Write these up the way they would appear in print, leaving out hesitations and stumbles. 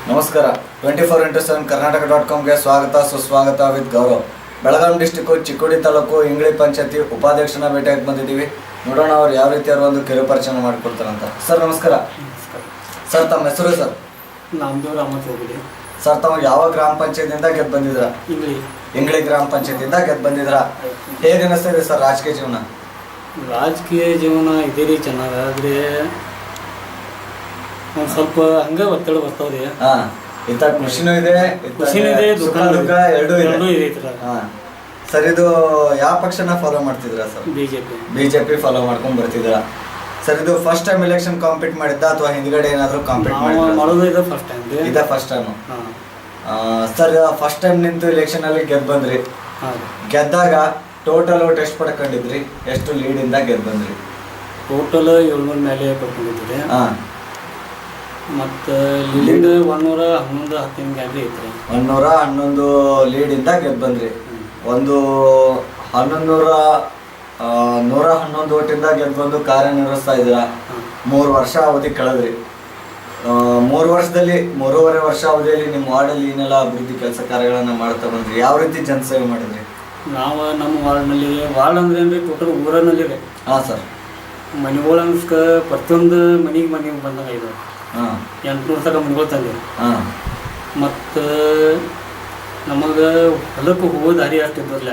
ನಮಸ್ಕಾರ. 24x7 ಕರ್ನಾಟಕ.comಗೆ ಸ್ವಾಗತ ಸುಸ್ವಾಗತ ವಿತ್ ಗೌರವ್. ಬೆಳಗಾವಿ ಡಿಸ್ಟಿಕ್ಕು ಚಿಕ್ಕೋಡಿ ತಾಲೂಕು ಇಂಗ್ಳಿ ಪಂಚಾಯತಿ ಉಪಾಧ್ಯಕ್ಷನ ಭೇಟಿಯಾಗಿ ಬಂದಿದ್ದೀವಿ. ನೋಡೋಣ ಅವ್ರು ಯಾವ ರೀತಿ ಒಂದು ಕಿರುಪರಿಚಯ ಮಾಡಿಕೊಡ್ತಾರಂತ. ಸರ್ ನಮಸ್ಕಾರ. ಸರ್ ತಮ್ಮ ಹೆಸರು ಸರ್? ನಮ್ಮದು ರಾಮಚೌಗುಡಿ. ಸರ್ ತಾವು ಯಾವ ಗ್ರಾಮ ಪಂಚಾಯತಿಯಿಂದ ಗೆದ್ದು ಬಂದಿದ್ರ? ಇಂಗ್ಳಿ ಗ್ರಾಮ ಪಂಚಾಯತಿಯಿಂದ ಗೆದ್ದು ಬಂದಿದ್ರ. ಹೇಗೆ ಅನಿಸ್ತಿದೆ ಸರ್ ರಾಜಕೀಯ ಜೀವನ? ರಾಜಕೀಯ ಜೀವನ ಇದೇ ರೀ ಚೆನ್ನಾಗಾದ್ರೆ ಒಂದು ಸ್ವಲ್ಪ ಹಂಗೆ ಒತ್ತಡ ಬರ್ತಾವ್ರಿ. ಇಂಥ ಖುಷಿನೂ ಇದೆ, ದುಃಖ ಎರಡೂ ಇದೆ. ಸರ್ ಇದು ಯಾವ ಪಕ್ಷನ ಫಾಲೋ ಮಾಡ್ತಿದ್ರ ಸರ್? ಬಿಜೆಪಿ ಫಾಲೋ ಮಾಡ್ಕೊಂಡ್ ಬರ್ತಿದ್ರ. ಸರ್ ಇದು ಫಸ್ಟ್ ಟೈಮ್ ಎಲೆಕ್ಷನ್ ಕಾಂಪೀಟ್ ಮಾಡಿದ್ದ ಅಥವಾ ಹಿಂದ್ಗಡೆ ಏನಾದ್ರು ಕಾಂಪೀಟ್ ಮಾಡೋದು? ಇದೆ first time. Sir first time ನಿಂತು ಎಲೆಕ್ಷನ್ ಅಲ್ಲಿ ಗೆದ್ದು ಬಂದ್ರಿ. ಗೆದ್ದಾಗ ಟೋಟಲ್ ಓಟ್ ಎಷ್ಟು ಪಡ್ಕೊಂಡಿದ್ರಿ? ಎಷ್ಟು ಲೀಡ್ ಇಂದ ಗೆದ್ದು ಬಂದ್ರಿ? ಟೋಟಲ್ 700 ಮೇಲೆ ಪಡ್ಕೊಂಡಿದ್ರಿ. ಮತ್ತು ಲೀಡ್ 111 ಗ್ಯಾಲರಿ ಐತ್ರಿ. 111 ಲೀಡ್ ಇಂದ ಗೆದ್ದು ಬಂದ್ರಿ. ಒಂದು 111 ಓಟಿಂದ ಗೆದ್ದು ಬಂದು ಕಾರ್ಯನಿರ್ವಹಿಸ್ತಾ ಇದ್ದೀರಾ. 3 ವರ್ಷ ಅವಧಿ ಕಳೆದ್ರಿ. 3.5 ವರ್ಷ ಅವಧಿಯಲ್ಲಿ ನಿಮ್ಮ ವಾರ್ಡಲ್ಲಿ ಏನೆಲ್ಲ ಅಭಿವೃದ್ಧಿ ಕೆಲಸ ಕಾರ್ಯಗಳನ್ನ ಮಾಡ್ತಾ ಬಂದ್ರಿ? ಯಾವ ರೀತಿ ಜನಸೇವೆ ಮಾಡಿದ್ರಿ? ನಾವು ನಮ್ಮ ವಾರ್ಡ್ನಲ್ಲಿ ವಾರ್ಡ್ ಅಂದ್ರೆ ಏನ್ರಿ ಟೋಟಲ್ ಊರಲ್ಲಿ ರೀ. ಸರ್ ಮನೆಗಳು ಅನ್ಸ್ಕ ಪ್ರತಿಯೊಂದು ಮನೆಗೆ ಬಂದಂಗ ಇದು 800 ತನಕ ಮನೆಗಳು ತಂದೆ. ಮತ್ತು ನಮಗೆ ಹೊಲಕ್ಕೆ ಹೋಗೋ ದಾರಿ ಅಷ್ಟು ಇದ್ರಲ್ಲ.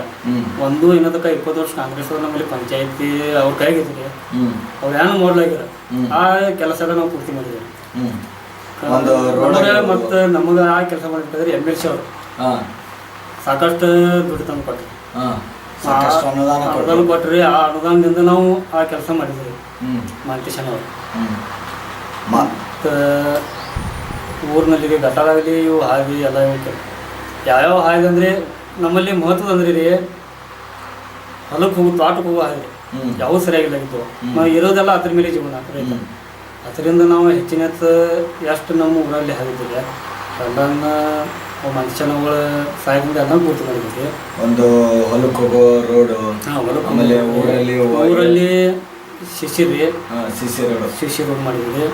ಒಂದು ಇನ್ನೊಂದಕ್ಕ 20 ವರ್ಷ ಕಾಂಗ್ರೆಸ್ ಅವ್ರು ನಮ್ಮಲ್ಲಿ ಪಂಚಾಯತಿ ಅವ್ರ ಕೈಗಿದ್ರಿ. ಅವ್ರು ಏನು ಮಾಡ್ಲಾಗ್ಯಾರ ಆ ಕೆಲಸ ಎಲ್ಲ ನಾವು ಪೂರ್ತಿ ಮಾಡಿದ್ವಿ. ಮತ್ತು ನಮಗೆ ಆ ಕೆಲಸ ಮಾಡಬೇಕಾದ್ರೆ MLC ಅವರು ಸಾಕಷ್ಟು ದುಡ್ಡು ತಂದು ಕೊಟ್ರಿ. ಅನುದಾನ ಕೊಟ್ರಿ. ಆ ಅನುದಾನದಿಂದ ನಾವು ಆ ಕೆಲಸ ಮಾಡಿದ್ವಿ. ಮಾಂತೇಶನ್ ಅವರು ಮತ್ತು ಊರಿನಲ್ಲಿ ಗಟಾರಾಗಲಿ ಇವು ಹಾದಿ ಎಲ್ಲ ಯಾವ್ಯಾವ ಹಾದಿ ಅಂದರೆ ನಮ್ಮಲ್ಲಿ ಮಹತ್ವದ ಅಂದ್ರೆ ರೀ ಹೊಲಕ್ಕೆ ಹೋಗು ತೋಟಕ್ಕೆ ಹೋಗೋ ಹಾದಿ ಯಾವ ಸರಿಯಾಗಿಲ್ಲಾಗಿತ್ತು. ನಾವು ಇರೋದೆಲ್ಲ ಅದ್ರ ಮೇಲೆ ಜೀವನ ರೈತ. ಅದರಿಂದ ನಾವು ಹೆಚ್ಚಿನ ಎಷ್ಟು ನಮ್ಮ ಊರಲ್ಲಿ ಹಾದಿದ್ದಿಲ್ಲ ಎಲ್ಲನ್ನ ಮನುಷ್ಯನಗಳ ಸಹಾಯದಿಂದ ಎಲ್ಲ ಪೂರ್ತಿ ಮಾಡಿದ್ವಿ. ಒಂದು ಹೊಲಕ್ಕೆ ಹೋಗೋ ರೋಡು, ಆಮೇಲೆ ಊರಲ್ಲಿ ಸಿಸಿ ರೋಡ್ ಮಾಡಿದ್ವಿ.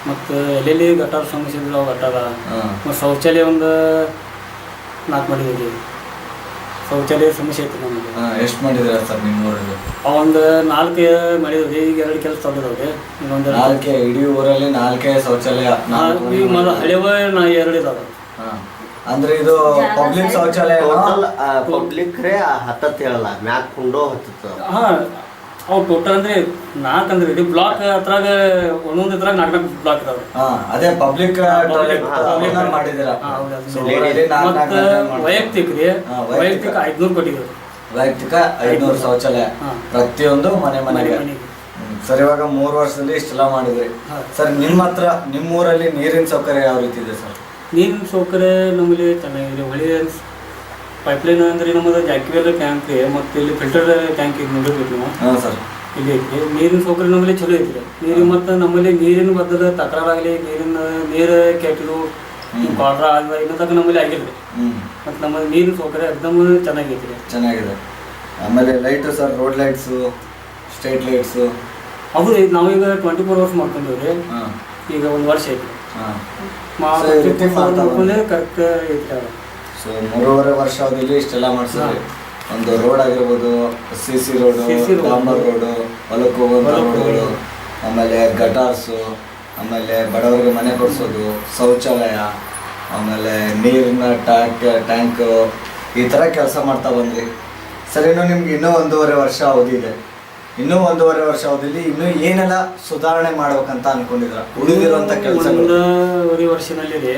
ಮತ್ತು ಎಲ್ಲೆಲ್ಲಿ ಗಟಾರ ಸಮಸ್ಯೆ ಇದ್ರೆ ಅವು ಗಟಾರ. ಮತ್ತು ಶೌಚಾಲಯ ಒಂದು 4 ಮಾಡಿದ್ವಿ. ಶೌಚಾಲಯ ಸಮಸ್ಯೆ ಐತಿ ನಮಗೆ. ಎಷ್ಟು ಮಾಡಿದ್ರ ಸರ್ ನಿಮ್ಮ ಊರಲ್ಲಿ? ಒಂದು 4 ಮಾಡಿದ್ವಿ. ಈಗ 2 ಕೆಲಸ ತಗೊಂಡಿದ್ವಿ. ಇನ್ನೊಂದು 4 ಇಡೀ ಊರಲ್ಲಿ 4 ಶೌಚಾಲಯ. ಹಳೆವ 2 ಇದಾವೆ. ಅಂದ್ರೆ ಇದು ಪಬ್ಲಿಕ್ ಶೌಚಾಲಯ ಪಬ್ಲಿಕ್ ರೇ ಹತ್ತತ್ತು ಹೇಳಲ್ಲ ಮ್ಯಾಕ್ ಕುಂಡೋ ಹತ್ತತ್ತು. ಅವು ಟೋಟಲ್ ಅಂದ್ರೆ 4 ಅಂದ್ರೆ ಇಡೀ ಬ್ಲಾಕ್ ಹತ್ರಾಗ ಒಂದೊಂದು ಇದ್ರಾಗ 4 ಬ್ಲಾಕ್ ಇದಾವೆ. ಅದೇ ಪಬ್ಲಿಕ್ ಮಾಡಿದಿರ. ವೈಯಕ್ತಿಕ ರೀ ವೈಯಕ್ತಿಕ 500 ಕೊಟ್ಟಿದ್ರು. ವೈಯಕ್ತಿಕ 500 ಶೌಚಾಲಯ ಪ್ರತಿಯೊಂದು ಮನೆಗೆ. ಸರ್ ಇವಾಗ 3 ವರ್ಷದಲ್ಲಿ ಇಷ್ಟೆಲ್ಲ ಮಾಡಿದ್ರಿ. ಸರ್ ನಿಮ್ಮ ಊರಲ್ಲಿ ನೀರಿನ ಸೌಕರ್ಯ ಯಾವ ರೀತಿ ಇದೆ ಸರ್? ನೀರಿನ ಸೌಕರ್ಯ ನಮ್ಮಲ್ಲಿ ಚೆನ್ನಾಗಿದೆ. ಹೊಳಿ ಪೈಪ್ಲೈನ್ ಅಂದ್ರೆ ನಮ್ಮದು ಜಾಕಿವೆಲ್ ಟ್ಯಾಂಕ್ ಮತ್ತು ಇಲ್ಲಿ ಫಿಲ್ಟರ್ ಟ್ಯಾಂಕ್ ಇದು ನೋಡಿರ್ಬೇಕು ನಾವು. ಸರ್ ಇಲ್ಲಿ ಐತಿ ನೀರಿನ ಸೌಕರ್ಯ ನಮ್ಮಲ್ಲಿ ಚಲೋ ಐತ್ರಿ. ನೀರು ಮತ್ತು ನಮ್ಮಲ್ಲಿ ನೀರಿನ ಬದಲು ತಕರಾರಾಗಲಿ ನೀರು ಕೆಟ್ಟಿದ್ದು ಕ್ವಾಟ್ರ ಆದ ಇನ್ನೂ ತನಕ ನಮ್ಮಲ್ಲಿ ಆಗಿಲ್ರಿ. ಮತ್ತು ನಮ್ಮಲ್ಲಿ ನೀರಿನ ಸೌಕರ್ಯ ಎಕ್ದಮ್ ಚೆನ್ನಾಗಿದೆ. ಆಮೇಲೆ light sir, road lights, street lights ಹೌದು. ನಾವೀಗ 24 ವರ್ಷ ಮಾಡ್ಕೊಂಡೇವ್ರಿ. ಈಗ 1 ವರ್ಷ ಐತಿ ಕರೆಕ್ಟ್ ಐತಿ. ಸೊ 3.5 ವರ್ಷ ಅವಧಿಯಲ್ಲಿ ಇಷ್ಟೆಲ್ಲ ಮಾಡಿಸಿದ್ರಿ. ಒಂದು ರೋಡ್ ಆಗಿರ್ಬೋದು, CC ರೋಡು, ಡಾಂಬರ್ ರೋಡು, ಹೊಲಕ್ಕೆ ಹೋಗುವಂಥ ರೋಡ್ಗಳು, ಆಮೇಲೆ ಗಟಾರ್ಸು, ಆಮೇಲೆ ಬಡವರಿಗೆ ಮನೆ ಕೊಡಿಸೋದು, ಶೌಚಾಲಯ, ಆಮೇಲೆ ನೀರಿನ ಟ್ಯಾಂಕ್ ಈ ಥರ ಕೆಲಸ ಮಾಡ್ತಾ ಬಂದ್ರಿ. ಸರ್ ಇನ್ನು ನಿಮ್ಗೆ ಇನ್ನೂ 1.5 ವರ್ಷ ಅವಧಿ ಇದೆ. ಇನ್ನೂ 1.5 ವರ್ಷ ಅವಧಿಯಲ್ಲಿ ಇನ್ನೂ ಏನೆಲ್ಲ ಸುಧಾರಣೆ ಮಾಡ್ಬೇಕಂತ ಅನ್ಕೊಂಡಿದ್ರ? ಉಳಿದಿರುವಂಥ ಕೆಲಸ 1.5 ವರ್ಷನಲ್ಲಿ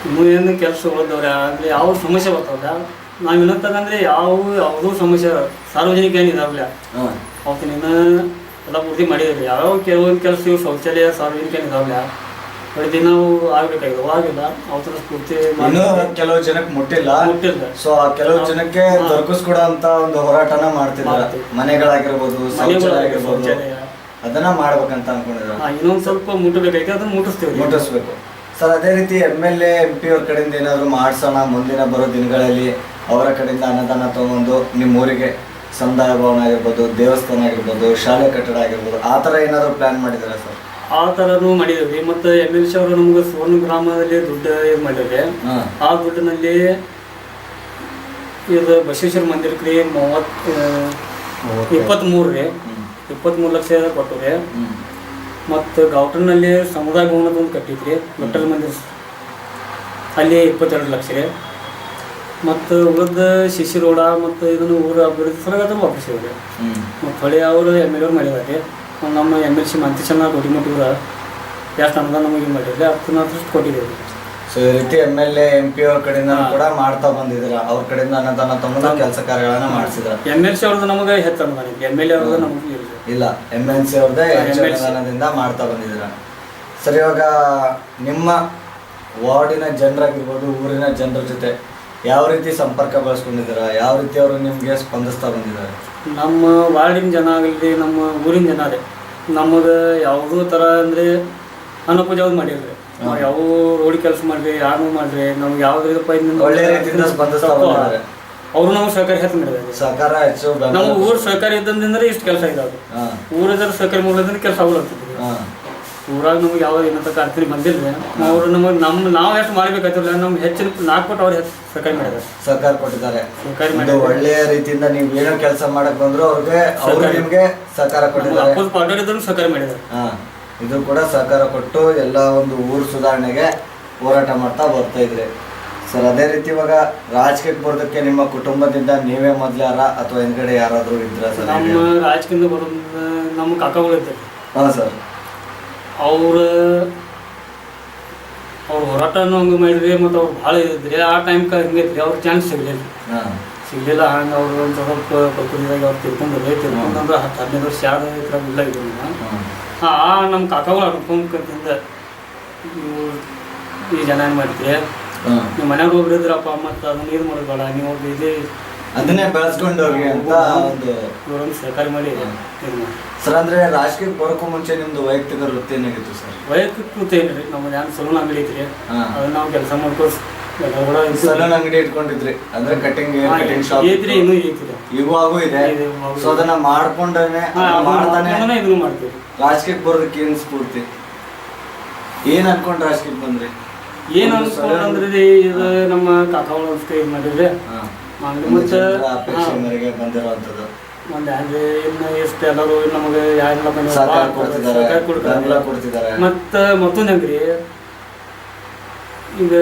ಇನ್ನೂ ಏನು ಕೆಲಸ ಉಳಿದವ್ರೆ ಅಂದರೆ ಯಾವ ಸಮಸ್ಯೆ ಬರ್ತಾವ್ರ ನಾವು ಇನ್ನೊಂತಂದ್ರೆ ಯಾವುದೂ ಸಮಸ್ಯೆ ಸಾರ್ವಜನಿಕ ಏನು ಇದಾಗಲ್ಲ. ಅವತ್ತಿನ ಎಲ್ಲ ಪೂರ್ತಿ ಮಾಡಿದ್ರಿ. ಯಾವ್ಯಾವ ಕೆಲವೊಂದು ಕೆಲಸ ಇವು ಶೌಚಾಲಯ ಸಾರ್ವಜನಿಕ ಏನು ಇದಾಗಲ್ಲ. ಪ್ರತಿ ನಾವು ಆಗ್ಬೇಕಾಗಿದ್ದು ಆಗಿಲ್ಲ. ಅವತರ ಪೂರ್ತಿ ಕೆಲವು ಜನಕ್ಕೆ ಮುಟ್ಟಿಲ್ಲ. ಸೊ ಕೆಲವು ಜನಕ್ಕೆ ದೊರಕಿಸ್ಕೊಡೋ ಅಂತ ಒಂದು ಹೋರಾಟನ ಮಾಡ್ತಿದ್ದಾರೆ. ಮನೆಗಳಾಗಿರ್ಬೋದು, ಶೌಚಾಲಯ ಆಗಿರ್ಬೋದು, ಅದನ್ನ ಮಾಡ್ಬೇಕಂತ ಅನ್ಕೊಂಡಿದ್ದಾರೆ. ಇನ್ನೊಂದು ಸ್ವಲ್ಪ ಮುಟ್ಟಬೇಕಾಗಿ ಅದನ್ನ ಮುಟ್ಟಿಸ್ಬೇಕು. ಸರ್ ಅದೇ ರೀತಿ MLA MP ಅವ್ರ ಕಡೆಯಿಂದ ಏನಾದ್ರು ಮಾಡಿಸೋಣ ಮುಂದಿನ ಬರೋ ದಿನಗಳಲ್ಲಿ, ಅವರ ಕಡೆಯಿಂದ ಅನುದಾನ ತಗೊಂಡು ನಿಮ್ಮ ಊರಿಗೆ ಸಮುದಾಯ ಭವನ ಆಗಿರ್ಬೋದು, ದೇವಸ್ಥಾನ ಆಗಿರ್ಬೋದು, ಶಾಲೆ ಕಟ್ಟಡ ಆಗಿರ್ಬೋದು, ಆ ಥರ ಏನಾದ್ರು ಪ್ಲಾನ್ ಮಾಡಿದ್ದಾರೆ ಸರ್? ಆ ಥರನೂ ಮಾಡಿದ್ದೀವಿ. ಮತ್ತು MLC ಅವರು ನಮ್ಗೆ ಸುವರ್ಣ ಗ್ರಾಮದಲ್ಲಿ ದುಡ್ಡು ಇದು ಮಾಡಿದ್ರೆ ಆ ದುಡ್ಡಿನಲ್ಲಿ ಇದು ಬಸವೇಶ್ವರ ಮಂದಿರಕ್ಕೆ ರೀ 23 ರೀ 23 ಲಕ್ಷ ಕೊಟ್ಟವ್ರಿ. ಮತ್ತು ಗೌಟರ್ನಲ್ಲಿ ಸಮುದಾಯ ಭವನದ ಒಂದು ಕಟ್ಟಿದ್ರಿ ವಿಠ್ಠಲ ಮಂದಿರ, ಅಲ್ಲಿ 22 ಲಕ್ಷ ರೀ. ಮತ್ತು ಉಳಿದ ಶಿಶಿ ರೋಡ ಮತ್ತು ಇದನ್ನು ಊರ ಅಭಿವೃದ್ಧಿ ಸಲುವಾಗಿ ವಾಪಸ್ಸಿವ್ರಿ. ಮತ್ತು ಹೊಳೆ ಅವರು MLA ಅವ್ರು ಮಾಡಿದ್ದಾರೆ. ನಮ್ಮ MLC ಮಂತಿಸಣ್ಣ ದೊಡ್ಡಿಮಟ್ಟಿವ್ರ ಎಷ್ಟು ಅನುದಾನ ನಮಗೆ ಇದು ಮಾಡಿದ್ರಿ ಅಷ್ಟು ಕೊಟ್ಟಿದ್ದೀವಿ. ಸೊ ಈ ರೀತಿ MLA MP ಅವ್ರ ಕಡೆಯಿಂದ ಕೂಡ ಮಾಡ್ತಾ ಬಂದಿದ್ರ, ಅವ್ರ ಕಡೆಯಿಂದ ಅನುದಾನ ತಗೊಂಡು ಕೆಲಸ ಕಾರ್ಯಗಳನ್ನ ಮಾಡಿಸಿದ್ರ. MLC ಅವ್ರದ್ದು ನಮಗೆ ಹೆಚ್ಚು ಅನುದಾನ ಇದೆ, MLA ಅವ್ರದ್ದು ನಮಗೆ ಇಲ್ಲ, MLC ಅವ್ರದ್ದೇ ಹೆಚ್ಚು ಅನುದಾನದಿಂದ ಮಾಡ್ತಾ ಬಂದಿದ್ದೀರ. ಸರ್, ಇವಾಗ ನಿಮ್ಮ ವಾರ್ಡಿನ ಜನರಾಗಿರ್ಬೋದು, ಊರಿನ ಜನರ ಜೊತೆ ಯಾವ ರೀತಿ ಸಂಪರ್ಕ ಬೆಳೆಸ್ಕೊಂಡಿದ್ದೀರಾ? ಯಾವ ರೀತಿ ಅವರು ನಿಮಗೆ ಸ್ಪಂದಿಸ್ತಾ ಬಂದಿದ್ದಾರೆ? ನಮ್ಮ ವಾರ್ಡಿನ ಜನ ಆಗಲಿ, ನಮ್ಮ ಊರಿನ ಜನ ರೀ, ನಮಗೆ ಯಾವುದೂ ಥರ ಅಂದರೆ ಅನುಕೂಲ ಯಾವ್ದು ಮಾಡಿಲ್ರಿ. ನಾವು ಯಾವ ರೋಡ್ ಕೆಲಸ ಮಾಡ್ರಿ, ಯಾರು ಮಾಡ್ರಿ, ನಮ್ಗೆ ಯಾವ್ದು ಒಳ್ಳೆ ರೀತಿಯಿಂದ ಸ್ಪಂದಿಸ್ತಾ ಬಂದಿದ್ದಾರೆ. ಅವರು ನಮ್ಗೆ ಸಹಕಾರ ಹೆಚ್ಚು ಮಾಡಿದ್ದಾರೆ. ಸಹಕಾರ ಹೆಚ್ಚು ನಮ್ಮ ಊರು ಸಹಕಾರ ಇದ್ದಂದ್ರೆ ಇಷ್ಟು ಕೆಲಸ ಇದಾವೆ. ಊರದ್ರ ಸಹಕಾರ ಮಾಡೋದ್ರಿಂದ ಕೆಲಸ ಆಗ್ಲತ್ತಿದ್ವಿ. ಊರಾಗ ನಮ್ಗೆ ಯಾವ ಏನಂತ ಕಾರ್ತೀನಿ ಬಂದಿಲ್ಲ. ಅವರು ನಾವು ಎಷ್ಟು ಮಾಡ್ಬೇಕಾಯ್ತಿಲ್ಲ, ನಮ್ಗೆ ಹೆಚ್ಚಿನ 4 ಪಟ್ಟು ಅವ್ರು ಹೆಚ್ಚು ಸಹಕಾರ ಮಾಡಿದ್ದಾರೆ, ಸಹಕಾರ ಕೊಟ್ಟಿದ್ದಾರೆ. ಒಳ್ಳೆಯ ರೀತಿಯಿಂದ ನೀವು ಏನೋ ಕೆಲಸ ಮಾಡಕ್ ಬಂದ್ರು ಅವ್ರಿಗೆ ನಿಮ್ಗೆ ಸಹಕಾರ ಕೊಟ್ಟಿದ್ದಾರೆ, ಸಹಕಾರ ಮಾಡಿದ್ದಾರೆ. ಇದು ಕೂಡ ಸಹಕಾರ ಕೊಟ್ಟು ಎಲ್ಲ ಒಂದು ಊರು ಸುಧಾರಣೆಗೆ ಹೋರಾಟ ಮಾಡ್ತಾ ಬರ್ತಾ ಇದ್ರಿ. ಸರ್, ಅದೇ ರೀತಿ ಇವಾಗ ರಾಜಕೀಯಕ್ಕೆ ಬರೋದಕ್ಕೆ ನಿಮ್ಮ ಕುಟುಂಬದಿಂದ ನೀವೇ ಮೊದ್ಲಾರ ಅಥವಾ ಹಿಂದ್ಗಡೆ ಯಾರಾದ್ರೂ ಇದ್ರ ಸರ್? ನಮ್ಮ ರಾಜಕೀಯದಿಂದ ಬರೋದು ನಮ್ಮ ಕಾಕಾಗಳು ಇದ್ದಾರೆ. ಹಾಂ ಸರ್. ಅವ್ರು ಹೋರಾಟನೂ ಹಂಗೆ ಮಾಡಿದ್ರಿ. ಮತ್ತು ಅವ್ರು ಭಾಳ ಇದ್ರಿ ಆ ಟೈಮ್ಗೆ ಹಿಂಗೈತ್ರಿ, ಅವ್ರಿಗೆ ಚಾನ್ಸ್ ಸಿಗಲಿಲ್ಲ. ಹಂಗೆ ಅವರು ಒಂದು ಸ್ವಲ್ಪ ಪ್ರಕೃತಿದಾಗ ಅವ್ರು ತಿಳ್ಕೊಂಡ್ರಿ. ತಿಳ್ಕೊಂಡ್ರೆ 10-15 ವರ್ಷ ಯಾರು ಇದ್ರಾಗ ಇಲ್ಲ ಇದ್ರು. ನಮ್ಮ ಕಾಕಾಗಳು ಅನ್ಕೊಂಡ್ಕಂತಿಂದ ಈ ಜನ ಏನು ಮಾಡ್ತೀರಿ, ನೀವು ಮನ್ಯಾಗ ಒಬ್ರು ಇದ್ರಪ್ಪ, ಮತ್ತು ಅದನ್ನ ಇದು ಮಾಡೋದಲ್ಲ, ನೀವು ಇಲ್ಲಿ ಅದನ್ನೇ ಬೆಳೆಸ್ಕೊಂಡು ಹೋಗಿ ಅಂತ ಒಂದು ಇವರೊಂದು ಸಹಕಾರ ಮಾಡಿ. ಸರ್, ಅಂದ್ರೆ ರಾಜಕೀಯಕ್ಕೆ ಬರೋಕ್ಕೂ ಮುಂಚೆ ನಿಮ್ದು ವೈಯಕ್ತಿಕ ವೃತ್ತಿ ಏನಾಗಿತ್ತು ಸರ್? ವೈಯಕ್ತಿಕ ವೃತ್ತಿ ಏನ್ರಿ, ನಮ್ಮದು ಏನು ಸಲೂನ್ ಅಂಗಡಿ ಐತ್ರಿ, ಅದನ್ನ ನಾವು ಕೆಲಸ ಮಾಡ್ಕೊಂಡು ಸಲೂನ್ ಅಂಗಡಿ ಇಟ್ಕೊಂಡಿದ್ರಿ, ಅಂದ್ರೆ ಕಟಿಂಗ್ ಶಾಪ್ ಐತ್ರಿ, ಇನ್ನೂ ಐತ್ರಿ, ಇವಾಗೂ ಇದೆ. ಸೊ ಅದನ್ನ ಮಾಡ್ಕೊಂಡೇ ಇದನ್ನು ಮಾಡ್ತೀವಿ. ರಾಜಕೀಯಕ್ಕೆ ಬರೋದಕ್ಕೆ ಏನ್ ಸ್ಫೂರ್ತಿ, ಏನ್ ಅನ್ಕೊಂಡು ರಾಜಕೀಯಕ್ಕೆ ಬಂದ್ರಿ? ಏನು ಅನ್ಸ್ಕೊಂಡ್ರಿ, ಇದು ನಮ್ಮ ಕಾಕಾಗಳು ಅನ್ಸ್ಕ ಇದು ಮಾಡಿದ್ರೆ ಅಪೇಕ್ಷೆ ಮೇರೆಗೆ ಬಂದಿರುವಂತದ್ದು. ಇನ್ನು ಎಷ್ಟು ಎಲ್ಲರೂ ನಮಗೆ ಯಾರೆಲ್ಲ ಕೊಡ್ತಿದ್ದಾರೆ. ಮತ್ತೊಂದು ಹೆಂಗ್ರಿ, ಈಗ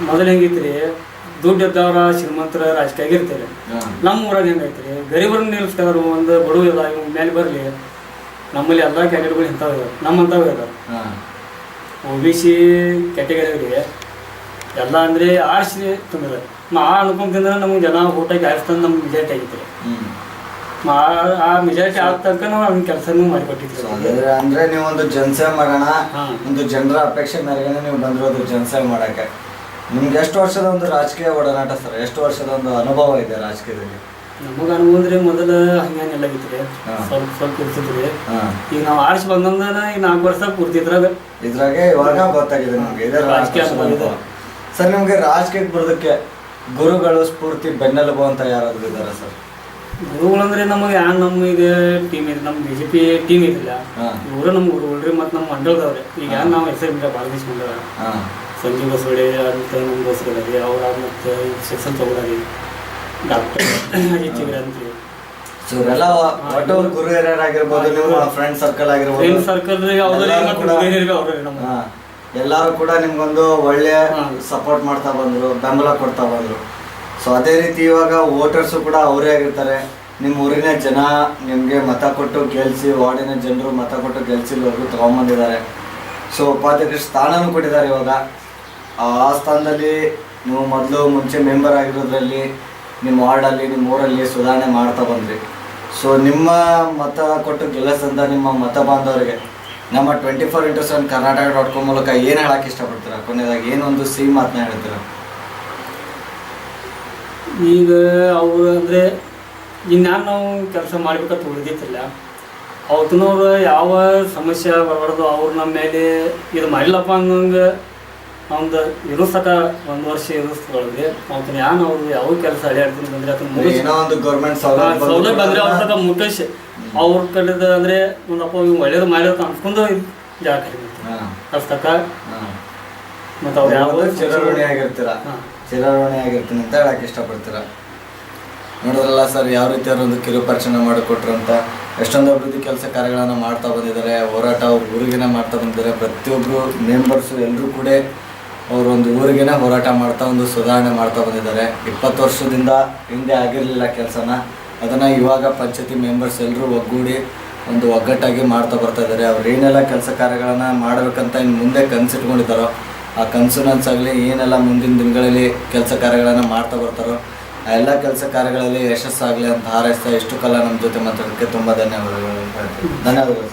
ಮೊದಲು ಹೆಂಗಿತ್ರಿ, ದುಡ್ಡು ಇದ್ದವ್ರ ಶ್ರೀಮಂತರ ರಾಜಕೀಯ ಆಗಿರ್ತಾರೆ. ನಮ್ಮ ಊರಾಗ ಹೆಂಗೈತ್ರಿ, ಗರೀಬರನ್ನ ನಿಲ್ಲಿಸ್ತಾರೆ. ಒಂದು ಬಡವ ಇಲ್ಲ ಇವ್ ಮೇಲೆ ಬರಲಿ, ನಮ್ಮಲ್ಲಿ ಎಲ್ಲ ಕ್ಯಾಂಡಿಡೇಟ್ಗಳು ಇಂಥವು ಇದಾವೆ, ನಮ್ಮಂಥವು ಇದಾವೆ. OBC ಕ್ಯಾಟಗರಿ ಎಲ್ಲ ಅಂದರೆ ಆರ್ಸಿ ತಂದ್ರೆ ಅನ್ಕೊಂತಿಂದ್ರೆ ನಮ್ಗೆ ಜನ ಊಟಕ್ಕೆ ಆರಿಸ್ತಂದು ನಮ್ಗೆ ಮೆಜಾರಿಟಿ ಆಗಿತ್ತು. ಆ ಮೆಜಾರಿಟಿ ಆದ ತನಕ ನಾವು ಅದನ್ನ ಕೆಲಸನೂ ಮಾಡಿಕೊಟ್ಟಿದ್ವಿ. ಅಂದ್ರೆ ನೀವು ಒಂದು ಜನಸೇವೆ ಮಾಡೋಣ, ಒಂದು ಜನರ ಅಪೇಕ್ಷೆ ಮೇರೆಗೆ ನೀವು ಬಂದಿರೋದು ಜನಸೇವೆ ಮಾಡಕ್ಕೆ. ನಿಮ್ಗೆ ಎಷ್ಟು ವರ್ಷದ ಒಂದು ರಾಜಕೀಯ ಒಡನಾಟ ಸರ್? ಎಷ್ಟು ವರ್ಷದ ಒಂದು ಅನುಭವ ಇದೆ ರಾಜಕೀಯದಲ್ಲಿ? ನಮಗೆ ಅನುಭವ ಅಂದ್ರೆ ಮೊದಲು ಹಂಗೇನೆಲ್ಲ ಆಗಿತ್ತು, ಸ್ವಲ್ಪ ಇರ್ತಿದ್ವಿ. ಈಗ ನಾವು ಆರಿಸಿ ಬಂದಂದ್ರೆ ಈಗ 4 ವರ್ಷ ಪೂರ್ತಿ ಇದ್ರಾಗೆ ಇವಾಗ ಗೊತ್ತಾಗಿದೆ ನಮ್ಗೆ ಇದೆ ರಾಜಕೀಯ. ಸರ್, ನಿಮ್ಗೆ ರಾಜಕೀಯಕ್ಕೆ ಬರೋದಕ್ಕೆ ಗುರುಗಳು ಸ್ಫೂರ್ತಿ ಬೆನ್ನೆಲುಬು ಅಂತ ಯಾರಾದ್ರೂ ಇದ್ದಾರಾ ಸರ್? ಗುರುಗಳಂದ್ರೆ ನಮಗೆ ನಮಗೆ ಟೀಮ್ ಇದೆ, ನಮ್ಮ BJP ಟೀಮ್ ಇದಿಲ್ಲ, ಇವರು ನಮ್ಮ ಗುರುಗಳ್ರಿ. ಮತ್ತು ನಮ್ಮ ಮಂಡಳದವ್ರೆ ಈಗ ನಾವು ಹೆಸರು ಭಾಳ ಮಂಡಳ, ಸಂಜೀವ್ ಬಸವಡೆ ಅಂತ ನಮ್ಮ ಬಸವಡಿ ಅವ್ರ, ಮತ್ತು ಶಿಕ್ಷಣ ತಗೊಳ್ಳಿ ಡಾಕ್ಟರ್ ಅಜಿತ್ ಅಂತೀವಿ. ಸೊ ಇವರೆಲ್ಲ ಒಟ್ಟು ಗುರು ಹಿರಿಯರಾಗಿರ್ಬೋದು, ನಿಮ್ಮ ಫ್ರೆಂಡ್ ಸರ್ಕಲ್ ಆಗಿರ್ಬೋದು, ಎಲ್ಲರೂ ಕೂಡ ನಿಮ್ಗೊಂದು ಒಳ್ಳೆಯ ಸಪೋರ್ಟ್ ಮಾಡ್ತಾ ಬಂದ್ರು, ಬೆಂಬಲ ಕೊಡ್ತಾ ಬಂದ್ರು. ಸೊ ಅದೇ ರೀತಿ ಇವಾಗ ವೋಟರ್ಸು ಕೂಡ ಅವರೇ ಆಗಿರ್ತಾರೆ. ನಿಮ್ಮ ಊರಿನ ಜನ ನಿಮಗೆ ಮತ ಕೊಟ್ಟು ಗೆಲ್ಸಿ, ವಾರ್ಡಿನ ಜನರು ಮತ ಕೊಟ್ಟು ಗೆಲ್ಸಿಲ್ವರೆಗೂ ತಗೊಂಬಂದಿದ್ದಾರೆ. ಸೊ ಉಪಾಧ್ಯಕ್ಷ ಸ್ಥಾನನೂ ಕೊಟ್ಟಿದ್ದಾರೆ. ಇವಾಗ ಆ ಸ್ಥಾನದಲ್ಲಿ ನೀವು ಮುಂಚೆ ಮೆಂಬರ್ ಆಗಿರೋದ್ರಲ್ಲಿ ನಿಮ್ಮ ವಾರ್ಡಲ್ಲಿ, ನಿಮ್ಮ ಊರಲ್ಲಿ ಸುಧಾರಣೆ ಮಾಡ್ತಾ ಬಂದ್ರಿ. ಸೊ ನಿಮ್ಮ ಮತ ಕೊಟ್ಟು ಗೆಲ್ಲಿಸಿದಂಥ ನಿಮ್ಮ ಮತ ಬಾಂಧವರಿಗೆ ನಮ್ಮ 24x7 ಕರ್ನಾಟಕ.com ಮೂಲಕ ಏನು ಹೇಳಕ್ಕೆ ಇಷ್ಟಪಡ್ತೀರಾ? ಕೊನೆಯದಾಗಿ ಏನೊಂದು ಸಿಹಿ ಮಾತನ್ನ ಹೇಳ್ತೀರಾ? ಈಗ ಅವರು ಅಂದರೆ ಇನ್ಯಾರು ನಾವು ಕೆಲಸ ಮಾಡ್ಬೇಕಂತ ಉಳಿದಿತ್ತಿಲ್ಲ. ಅವತ್ತಿನವ್ರು ಯಾವ ಸಮಸ್ಯೆ ಬರಬಾರ್ದು, ಅವ್ರು ನಮ್ಮ ಮೇಲೆ ಇದು ಮಾಡಿಲ್ಲಪ್ಪ ಅನ್ನಂಗೆ ನಮ್ದು ಇರಿಸಕ 1 ವರ್ಷ ಇರಿಸ್ಕೊಳ್ಳಿ. ಅವತ್ತಿನ ಅವ್ರು ಯಾವ ಕೆಲಸ ಅಡ್ಯಾಡ್ತೀನಿ ಬಂದರೆ ಅದನ್ನ ಮುಗಿಸಿ, ಏನೋ ಒಂದು ಗೌರ್ಮೆಂಟ್ ಸೌಲಭ್ಯ ಬಂದರೆ ಅವ್ರ ತನಕ ಮುಟ್ಟಿಸಿ ಅವ್ರ ಕಡೆದ ಅಂದರೆ ಒಂದಪ್ಪ ಇವ್ ಒಳ್ಳೇದು ಮಾಡಿರೋ ಅನ್ಸ್ಕೊಂಡು ಜಾಗ ಕರಿಬೇಕು ಹಾಂ ಅಷ್ಟಕ್ಕ ಹಾಂ ಮತ್ತು ಅವ್ರು ಯಾವ ಚಿರಋಣಿ ಆಗಿರ್ತೀರ ಹಾಂ ಚಿರಋಣಿ ಆಗಿರ್ತೀನಿ ಅಂತ ಹೇಳಕ್ಕೆ ಇಷ್ಟಪಡ್ತೀರಾ. ನೋಡಿದ್ರಲ್ಲ ಸರ್ ಯಾವ ರೀತಿ ಅವರೊಂದು ಕಿರುಪರಿಚಯ ಮಾಡಿಕೊಟ್ರು ಅಂತ. ಎಷ್ಟೊಂದು ಅಭಿವೃದ್ಧಿ ಕೆಲಸ ಕಾರ್ಯಗಳನ್ನು ಮಾಡ್ತಾ ಬಂದಿದ್ದಾರೆ, ಹೋರಾಟ ಅವ್ರ ಊರಿಗೇನೆ ಮಾಡ್ತಾ ಬಂದಿದ್ದಾರೆ. ಪ್ರತಿಯೊಬ್ಬರು ಮೆಂಬರ್ಸು ಎಲ್ಲರೂ ಕೂಡ ಅವರು ಒಂದು ಊರಿಗೇನೆ ಹೋರಾಟ ಮಾಡ್ತಾ ಒಂದು ಸುಧಾರಣೆ ಮಾಡ್ತಾ ಬಂದಿದ್ದಾರೆ. 20 ವರ್ಷದಿಂದ ಹಿಂದೆ ಆಗಿರಲಿಲ್ಲ ಕೆಲಸನ, ಅದನ್ನು ಇವಾಗ ಪಂಚಾಯತಿ ಮೆಂಬರ್ಸ್ ಎಲ್ಲರೂ ಒಗ್ಗೂಡಿ ಒಂದು ಒಗ್ಗಟ್ಟಾಗಿ ಮಾಡ್ತಾ ಬರ್ತಾ ಇದ್ದಾರೆ. ಅವ್ರು ಏನೆಲ್ಲ ಕೆಲಸ ಕಾರ್ಯಗಳನ್ನು ಮಾಡಬೇಕಂತ ಇನ್ನು ಮುಂದೆ ಕನಸಿಟ್ಕೊಂಡಿದ್ದಾರೋ ಆ ಕನಸು ನನಸಾಗಲಿ ಏನೆಲ್ಲ ಮುಂದಿನ ದಿನಗಳಲ್ಲಿ ಕೆಲಸ ಕಾರ್ಯಗಳನ್ನು ಮಾಡ್ತಾ ಬರ್ತಾರೋ ಆ ಎಲ್ಲ ಕೆಲಸ ಕಾರ್ಯಗಳಲ್ಲಿ ಯಶಸ್ಸಾಗಲಿ ಅಂತ ಹಾರೈಸ್ತಾ ಇಷ್ಟು ಕಾಲ ನಮ್ಮ ಜೊತೆ ಮಾತಾಡೋದಕ್ಕೆ ತುಂಬ ಧನ್ಯವಾದಗಳು.